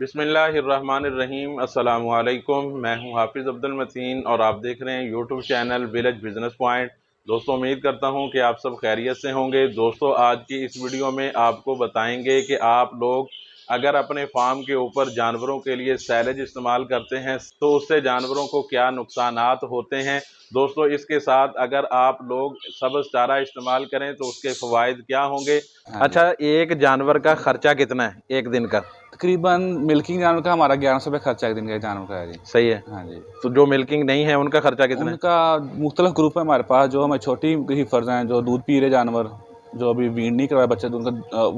बिस्मिल्लाहिर्रहमानिर्रहीम। अस्सलामु अलैकुम। मैं हूं हाफिज़ अब्दुल मतीन और आप देख रहे हैं YouTube channel village business point. दोस्तों, उम्मीद करता हूं कि आप सब खैरियत से होंगे। दोस्तों, आज की इस वीडियो में आपको बताएंगे कि आप लोग अगर अपने फार्म के ऊपर जानवरों के लिए सैलेज इस्तेमाल करते हैं तो उससे जानवरों को क्या नुकसानात होते हैं। दोस्तों, इसके साथ अगर आप लोग सब्ज़ चारा इस्तेमाल करें तो उसके फ़वाइद क्या होंगे। हाँ जी। अच्छा, एक जानवर का खर्चा कितना है एक दिन का? तकरीबन मिल्किंग जानवर का हमारा 1100 रुपये खर्चा एक दिन का जानवर का है जी। सही है। हाँ जी। तो जो मिल्किंग नहीं है उनका खर्चा कितना है? उनका मुख्तलिफ ग्रुप है हमारे पास। जो हमें छोटी हिफर्स हैं, जो दूध पी रहे जानवर, जो अभी वीड नहीं करवाए बच्चे, तो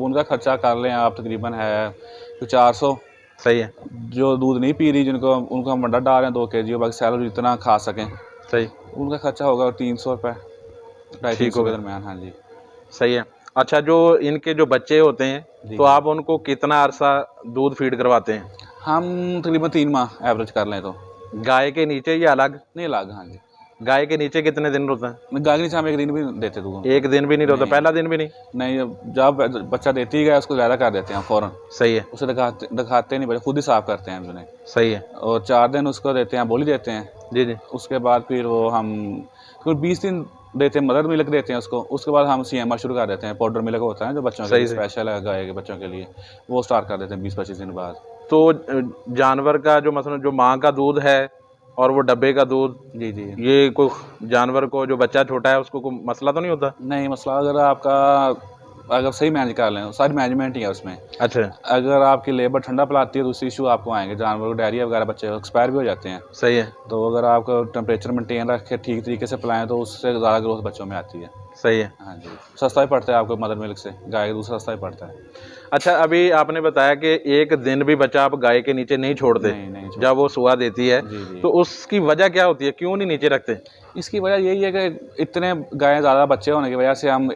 उनका खर्चा कर लें आप, तकरीबन है तो 400। सही है। जो दूध नहीं पी रही, जिनको उनको हम वंडा डाल रहे हैं 2 kg, बाकी सैलरी जितना खा सकें, सही। उनका खर्चा होगा 300 रुपये, 250-300 ठीक हो के गया। दरमियान। हाँ जी। सही है। अच्छा, जो इनके जो बच्चे होते हैं जी तो जी। आप उनको कितना अरसा दूध फीड करवाते हैं? हम तकरीबन 3 माह एवरेज कर लें तो। गाय के नीचे या अलग? नहीं लाग। हाँ जी। गाय के नीचे कितने दिन होता है? गाय के नीचे हम एक दिन भी देते दूध। एक दिन भी नहीं होता? नहीं पहला दिन भी नहीं? नहीं, जब बच्चा देती ही गया उसको ज़्यादा कर देते हैं फ़ौरन। सही है। उसे दिखाते नहीं, बच्चे खुद ही साफ़ करते हैं हम उन्हें। सही है। और 4 दिन उसको देते हैं, बोली देते हैं। जी जी। उसके बाद फिर वो हम फिर 20 दिन देते हैं, मदर मिल्क देते हैं उसको। उसके बाद हम CMR शुरू कर देते हैं। पाउडर मिल्क होता है जो बच्चों के लिए सही से। स्पेशल है, गाय के बच्चों के लिए, वो स्टार्ट कर देते हैं 20-25 दिन बाद। तो जानवर का जो मसलन जो माँ का दूध है और वो डब्बे का दूध, जी जी। ये कोई जानवर को जो बच्चा छोटा है उसको कोई मसला तो नहीं होता? नहीं मसला, अगर सही मैनेज कर लें, सारी मैनेजमेंट ही है उसमें। अच्छा। अगर आपकी लेबर ठंडा पिलाती है तो उससे इशू आपको आएंगे। जानवर को डायरिया वगैरह बच्चे एक्सपायर भी हो जाते हैं। सही है। तो अगर आप टेम्परेचर मेंटेन रख के ठीक तरीके से पिलाएं तो उससे ज़्यादा ग्रोथ बच्चों में आती है। सही है। हाँ जी। सस्ता ही पड़ता है आपको मदर मिल्क से, गाय का दूध सस्ता ही पड़ता है। अच्छा, अभी आपने बताया कि एक दिन भी बच्चा आप गाय के नीचे नहीं छोड़ते नहीं जब वो सुआ देती है, जी जी। तो उसकी वजह क्या होती है? क्यों नहीं नीचे रखते? इसकी वजह यही है कि इतने गायें ज़्यादा बच्चे होने की वजह से हम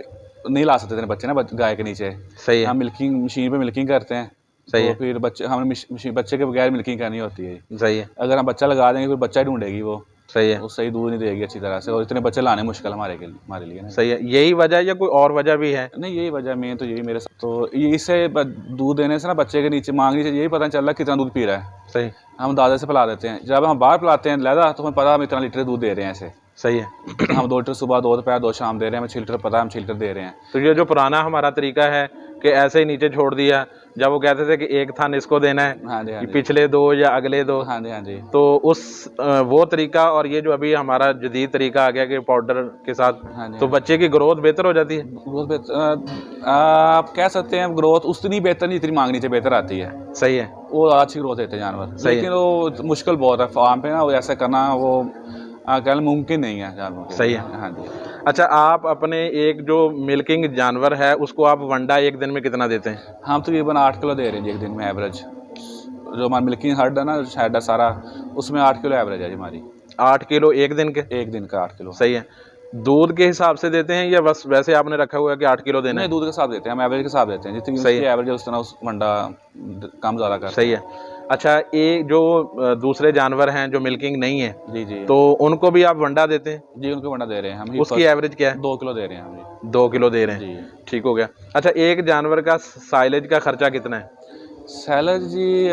नहीं ला सकते इतने बच्चे ना गाय के नीचे। सही है। हम मिल्किंग मशीन पे मिल्किंग करते हैं। सही तो है। फिर हमें मशीन बच्चे के बगैर मिल्किंग करनी होती है। सही है। अगर हम बच्चा लगा देंगे फिर बच्चा ही ढूंढेगी सही है। वो सही दूध नहीं देगी अच्छी तरह से, और इतने बच्चे लाने मुश्किल हमारे लिए ना। सही है। यही वजह है या कोई और वजह भी है? नहीं, यही वजह मेन तो यही मेरे साथ। तो ये इससे दूध देने से ना बच्चे के नीचे मांगनी से यही पता नहीं चल रहा कितना दूध पी रहा है। सही। हम दादा से पिला देते हैं, जब हम बाहर पिलाते हैं लहदा तो हमें पता हम इतना लीटर दूध दे रहे हैं ऐसे। सही है। हम 2 लीटर सुबह, 2 दोपहर, 2 शाम दे रहे हैं, हमें 6 लीटर पता है हम 6 लीटर दे रहे हैं। तो ये जो पुराना हमारा तरीका है कि ऐसे ही नीचे छोड़ दिया, जब वो कहते थे कि एक थान इसको देना है, हाँ जी हाँ कि जी। पिछले 2 या अगले 2, हाँ जी हाँ जी। तो उस वो तरीका और ये जो अभी हमारा जदीद तरीका आ गया कि पाउडर के साथ, हाँ जी तो बच्चे की ग्रोथ बेहतर हो जाती है? ग्रोथ बेहतर आप कह सकते हैं। ग्रोथ उतनी बेहतर नहीं, इतनी मांगनी से बेहतर आती है। सही है। वो अच्छी ग्रोथ देते हैं जानवर, सही है। लेकिन वो मुश्किल बहुत है फार्म पे ना, वो ऐसा करना वो कह लें मुमकिन नहीं है जानवरों के सही लिए। है। हाँ जी। अच्छा, आप अपने एक जो मिल्किंग जानवर है उसको आप वंडा एक दिन में कितना देते हैं? हम तकरीबन 8 किलो दे रहे हैं जी एक दिन में एवरेज। जो हमारा मिल्किंग हर्ड है ना, शेड है सारा, उसमें 8 किलो एवरेज है जी हमारी। 8 किलो एक दिन के? एक दिन का 8 किलो। सही है। दूध के हिसाब से देते हैं या बस वैसे आपने रखा हुआ है कि 8 किलो देना नहीं, है? दूध के साथ देते हैं हम, एवरेज के साथ देते हैं। जितनी सही उसकी है। एवरेज है उस तरह उस वंडा कम ज़्यादा करते सही हैं। है। अच्छा, ये जो दूसरे जानवर हैं जो मिल्किंग नहीं है, जी जी। तो उनको भी आप वंडा देते हैं? जी उनको वंडा दे रहे हैं हम। उसकी एवरेज क्या है? 2 किलो दे रहे हैं हम जी। 2 किलो दे रहे हैं। जी। ठीक हो गया। अच्छा, एक जानवर का साइलेज का खर्चा कितना है? सैलड जी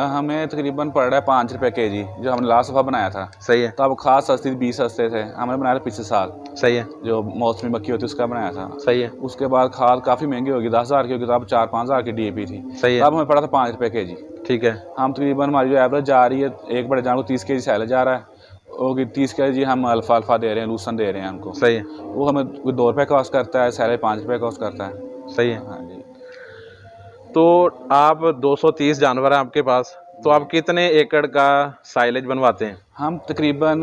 हमें तकरीबन पड़ रहा है 5 रुपये kg, जो हमने लास्ट दफ़ा बनाया था। सही है। तब खाद सस्ती थी, 20 सस्ते थे, हमने बनाया था पिछले साल। सही है। जो मौसमी मक्खी होती है उसका बनाया था। सही है। उसके बाद खाद काफ़ी महंगी होगी, 10,000 की होगी, तब 4-5 हज़ार की DAP थी। सही है। तब हमें पड़ा था 5 रुपये kg। ठीक है। हम तकरीबन हमारी जो एवरेज जा रही है, एक बड़े जानवर को 30 kg सैलड जा रहा है, और 30 kg हम अल्फा दे रहे हैं, लूसन दे रहे हैं उनको। सही है। वो हमें 2 रुपये कॉस्ट करता है, सैलड 5 रुपये कॉस्ट करता है। सही है। हाँ जी। तो आप 230 जानवर हैं आपके पास, तो आप कितने एकड़ का साइलेज बनवाते हैं? हम तकरीबन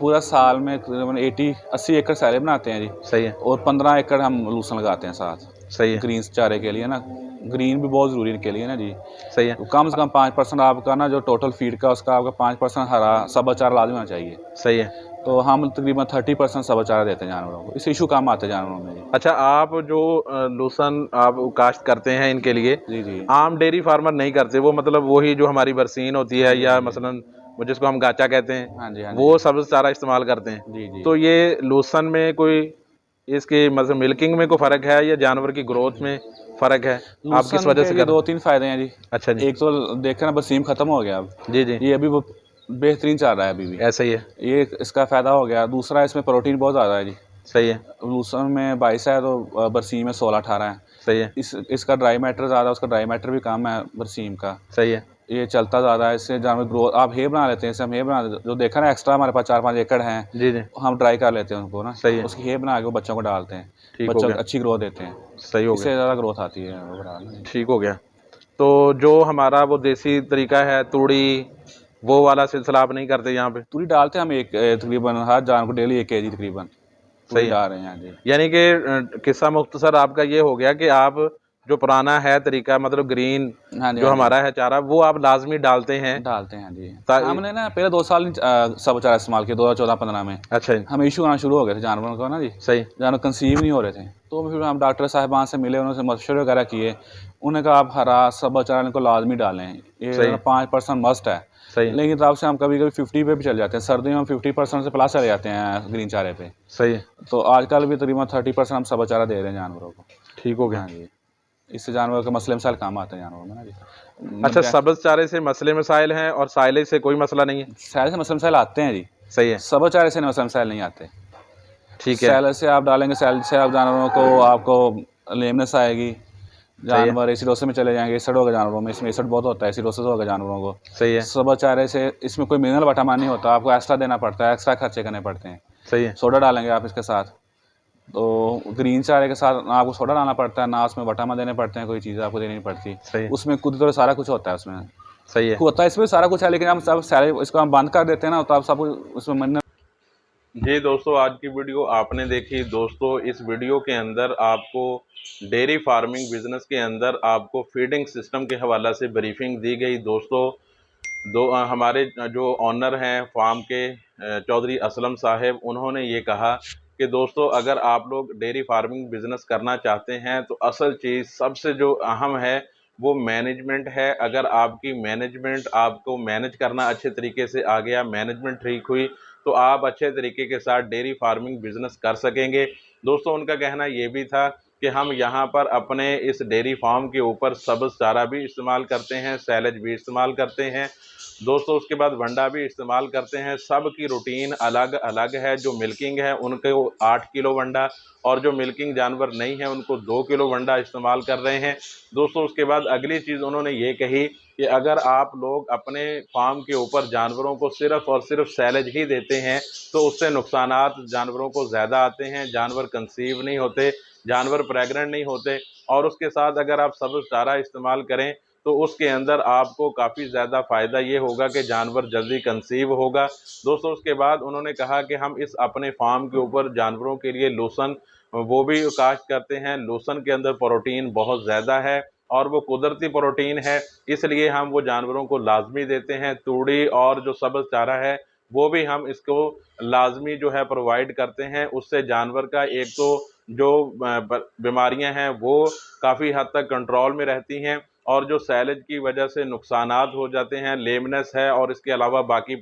पूरा साल में तकरीबन 80 एकड़ सैले बनाते हैं जी। सही है। और 15 एकड़ हम लूसन लगाते हैं साथ, सही है। ग्रीन चारे के लिए ना। ग्रीन भी बहुत ज़रूरी इनके लिए ना जी। सही है। तो कम से कम 5% आपका ना, जो टोटल फीड का उसका आपका 5% हरा सब्ज़ चारा लाजमी होना चाहिए। सही है। तो हम तकरीबन 30% सब्ज़ चारा देते हैं जानवरों को, इससे इशू कम आते हैं जानवरों में जी। अच्छा, आप जो लूसन आप काश्त करते हैं इनके लिए, जी जी। आम डेयरी फार्मर नहीं करते, वो मतलब वही जो हमारी बरसीन होती है या मसलन वो जिसको हम गाचा कहते हैं, हाँ जी हाँ जी। वो सब्ज़ चारा इस्तेमाल करते हैं। जी जी। तो ये लूसन में कोई इसकी मतलब मिल्किंग में कोई फ़र्क है या जानवर की ग्रोथ में फ़र्क है? आप किस लूसन वजह के से ये कर? 2-3 फ़ायदे हैं जी। अच्छा जी। एक तो देखें ना, वसीम ख़त्म हो गया अब, जी, जी। ये अभी वो बेहतरीन चल रहा है अभी भी, ऐसा ही है। ये इसका फ़ायदा हो गया। दूसरा, इसमें प्रोटीन बहुत ज़्यादा है जी। सही है। लूसन में 22 है तो बरसीम में 16-18 है। सही है। इसका ड्राई मैटर ज़्यादा है, उसका ड्राई मैटर भी कम है बरसीम का। सही है। ये चलता ज़्यादा है, इससे जानवर ग्रोथ, आप हे बना लेते हैं, इससे हम हे बना देते, जो देखा ना एक्स्ट्रा हमारे पास 4-5 एकड़ हैं, जी, जी। हम ड्राई कर लेते हैं उनको ना, सही है। उसकी हे बना के वो बच्चों को डालते हैं, ठीक हो बच्चों गया। को अच्छी ग्रोथ देते हैं, सही हो इससे गया। ज़्यादा ग्रोथ आती है ओवरऑल। ठीक हो गया। तो जो हमारा वो देसी तरीका है तूड़ी, वो वाला सिलसिला आप नहीं करते यहाँ पे? तूड़ी डालते हैं हम तकरीबन हर जानवर को डेली 1 केजी तकरीबन तूड़ी सही है। डाल रहे हैं। हाँ जी। यानी कि किस्सा मुख्तसर आपका ये हो गया कि आप जो पुराना है तरीका, मतलब ग्रीन हाँ जी, जो हाँ जी, हमारा है चारा, वो आप लाज़मी डालते हैं। डालते हैं। हाँ जी। ता हमने ना पहले 2 साल सब चारा इस्तेमाल किया, 2014-15 में। अच्छा जी। हमें इश्यू आना शुरू हो गए थे जानवरों को ना जी, सही। जानवर कंसीव नहीं हो रहे थे। तो फिर हम डॉक्टर साहिबान से मिले, उनसे मशवरे वगैरह किए। उन्होंने कहा आप हरा सब चारा इनको लाज़मी डालें, ये सही। 5% मस्ट है। सही। लेकिन तब से हम कभी-कभी 50 पे भी चले जाते हैं। सर्दियों में हम 50% से प्लस चले जाते हैं ग्रीन चारे पे। सही है। तो आजकल भी तकरीबन 30% हम सब चारा दे रहे हैं जानवरों को। ठीक हो गया। हाँ जी। इससे जानवरों के मसले मसाइल कम आते हैं जानवरों में ना जी। अच्छा, सब्ज़ चारे से मसले मसाइल हैं और साइलेज से कोई मसला नहीं है? सैलड से मसले मसाइल आते हैं जी। सही है। सब चारे से मसले मसाइल नहीं आते। ठीक है। सैलड से आप डालेंगे, सैलड से आप जानवरों को, आपको लेमनेस आएगी, सही है। जानवर एसिडोसिस में चले जाएंगे, एसिड होगा जानवरों में, इसमें एसिड बहुत होता है, एसिडोसिस होगा जानवरों को। सही है। सब चारे से इसमें कोई मिनरल विटामिन नहीं होता, आपको एक्स्ट्रा देना पड़ता है, एक्स्ट्रा खर्चे करने पड़ते हैं। सही है। सोडा डालेंगे आप इसके साथ, तो ग्रीन चारे के साथ ना आपको सोडा डालना पड़ता है, ना उसमें विटामिन देने पड़ते हैं, कोई चीज़ आपको देनी नहीं पड़ती। सही है। उसमें खुद तो सारा कुछ होता है उसमें। सही है। होता है इसमें सारा कुछ है, लेकिन हम सब सारे इसको हम बंद कर देते हैं ना, तो आप सब उसमें मिनरल। जी दोस्तों, आज की वीडियो आपने देखी। दोस्तों, इस वीडियो के अंदर आपको डेयरी फार्मिंग बिजनेस के अंदर आपको फीडिंग सिस्टम के हवाले से ब्रीफिंग दी गई। दोस्तों, हमारे जो ऑनर हैं फार्म के, चौधरी असलम साहब, उन्होंने ये कहा कि दोस्तों, अगर आप लोग डेयरी फार्मिंग बिजनेस करना चाहते हैं तो असल चीज़ सबसे जो अहम है वो मैनेजमेंट है। अगर आपकी मैनेजमेंट, आपको मैनेज करना अच्छे तरीके से आ गया, मैनेजमेंट ठीक हुई, तो आप अच्छे तरीके के साथ डेयरी फार्मिंग बिजनेस कर सकेंगे। दोस्तों, उनका कहना ये भी था कि हम यहाँ पर अपने इस डेयरी फार्म के ऊपर सब्ज़ चारा भी इस्तेमाल करते हैं, सैलेज भी इस्तेमाल करते हैं दोस्तों, उसके बाद वंडा भी इस्तेमाल करते हैं। सब की रूटीन अलग अलग है। जो मिल्किंग है उनको 8 किलो वंडा, और जो मिल्किंग जानवर नहीं है उनको 2 किलो वंडा इस्तेमाल कर रहे हैं दोस्तों। उसके बाद अगली चीज़ उन्होंने ये कही कि अगर आप लोग अपने फार्म के ऊपर जानवरों को सिर्फ़ और सिर्फ सैलेज ही देते हैं तो उससे नुकसानात जानवरों को ज़्यादा आते हैं। जानवर कंसीव नहीं होते, जानवर प्रेग्नेंट नहीं होते, और उसके साथ अगर आप सब्ज़ चारा इस्तेमाल करें तो उसके अंदर आपको काफ़ी ज़्यादा फ़ायदा ये होगा कि जानवर जल्दी कंसीव होगा दोस्तों। उसके बाद उन्होंने कहा कि हम इस अपने फार्म के ऊपर जानवरों के लिए लोसन वो भी काश्त करते हैं। लोसन के अंदर प्रोटीन बहुत ज़्यादा है और वो कुदरती प्रोटीन है, इसलिए हम वो जानवरों को लाजमी देते हैं। तूड़ी और जो सब्ज़ चारा है वो भी हम इसको लाजमी जो है प्रोवाइड करते हैं। उससे जानवर का एक तो जो बीमारियां हैं वो काफ़ी हद तक कंट्रोल में रहती हैं, और जो सैलेज की वजह से नुकसानात हो जाते हैं, लेमनेस है और इसके अलावा बाकी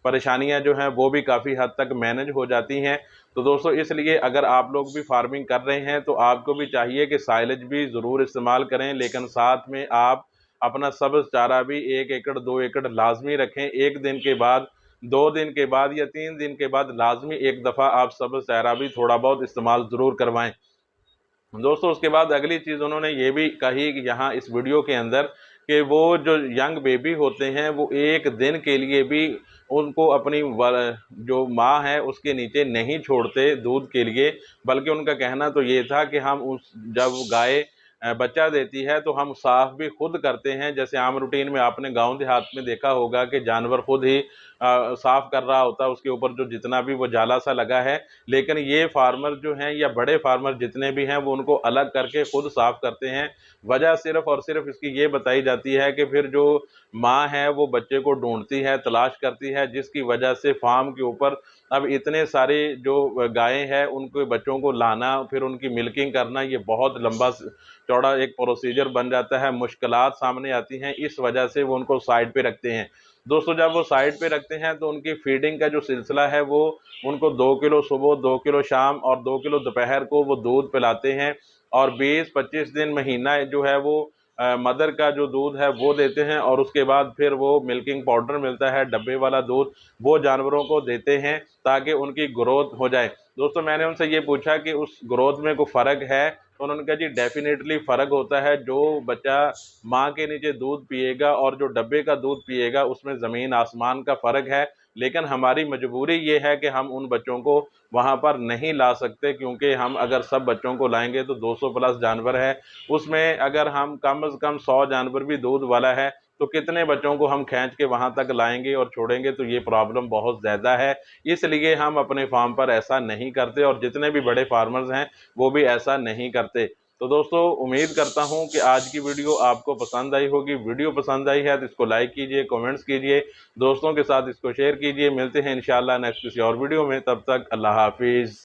परेशानियां जो हैं वो भी काफ़ी हद तक मैनेज हो जाती हैं। तो दोस्तों, इसलिए अगर आप लोग भी फार्मिंग कर रहे हैं तो आपको भी चाहिए कि साइलेज भी ज़रूर इस्तेमाल करें, लेकिन साथ में आप अपना सब्ज़ चारा भी 1 एकड़ 2 एकड़ लाजमी रखें। 1 दिन के बाद, 2 दिन के बाद या 3 दिन के बाद लाजमी एक दफ़ा आप सब्ज़ चारा भी थोड़ा बहुत इस्तेमाल ज़रूर करवाएं दोस्तों। उसके बाद अगली चीज़ उन्होंने ये भी कही कि यहाँ इस वीडियो के अंदर कि वो जो यंग बेबी होते हैं वो 1 दिन के लिए भी उनको अपनी जो माँ है उसके नीचे नहीं छोड़ते दूध के लिए, बल्कि उनका कहना तो ये था कि हम उस जब गाय बच्चा देती है तो हम साफ़ भी खुद करते हैं। जैसे आम रूटीन में आपने गांव देहात में देखा होगा कि जानवर खुद ही साफ़ कर रहा होता है, उसके ऊपर जो जितना भी वो जाला सा लगा है, लेकिन ये फार्मर जो हैं या बड़े फार्मर जितने भी हैं वो उनको अलग करके खुद साफ़ करते हैं। वजह सिर्फ़ और सिर्फ इसकी ये बताई जाती है कि फिर जो माँ है वो बच्चे को ढूंढती है, तलाश करती है, जिसकी वजह से फार्म के ऊपर अब इतने सारे जो गायें हैं उनके बच्चों को लाना, फिर उनकी मिल्किंग करना, ये बहुत लंबा चौड़ा एक प्रोसीजर बन जाता है, मुश्किलात सामने आती हैं। इस वजह से वो उनको साइड पे रखते हैं। दोस्तों जब वो साइड पे रखते हैं तो उनकी फीडिंग का जो सिलसिला है वो उनको 2 किलो सुबह, 2 किलो शाम और 2 किलो दोपहर को वो दूध पिलाते हैं, और 20-25 दिन महीना जो है वो मदर का जो दूध है वो देते हैं, और उसके बाद फिर वो मिल्किंग पाउडर मिलता है डब्बे वाला दूध, वो जानवरों को देते हैं ताकि उनकी ग्रोथ हो जाए। दोस्तों मैंने उनसे ये पूछा कि उस ग्रोथ में कोई फ़र्क है, तो उन्होंने कहा जी डेफिनेटली फ़र्क होता है। जो बच्चा माँ के नीचे दूध पिएगा और जो डब्बे का दूध पिएगा उसमें ज़मीन आसमान का फ़र्क है। लेकिन हमारी मजबूरी ये है कि हम उन बच्चों को वहाँ पर नहीं ला सकते, क्योंकि हम अगर सब बच्चों को लाएंगे तो 200 प्लस जानवर है, उसमें अगर हम कम से कम 100 जानवर भी दूध वाला है तो कितने बच्चों को हम खींच के वहाँ तक लाएंगे और छोड़ेंगे, तो ये प्रॉब्लम बहुत ज़्यादा है। इसलिए हम अपने फार्म पर ऐसा नहीं करते, और जितने भी बड़े फार्मर्स हैं वो भी ऐसा नहीं करते। तो दोस्तों उम्मीद करता हूं कि आज की वीडियो आपको पसंद आई होगी। वीडियो पसंद आई है तो इसको लाइक कीजिए, कमेंट्स कीजिए, दोस्तों के साथ इसको शेयर कीजिए। मिलते हैं इंशाल्लाह नेक्स्ट किसी और वीडियो में, तब तक अल्लाह हाफिज़।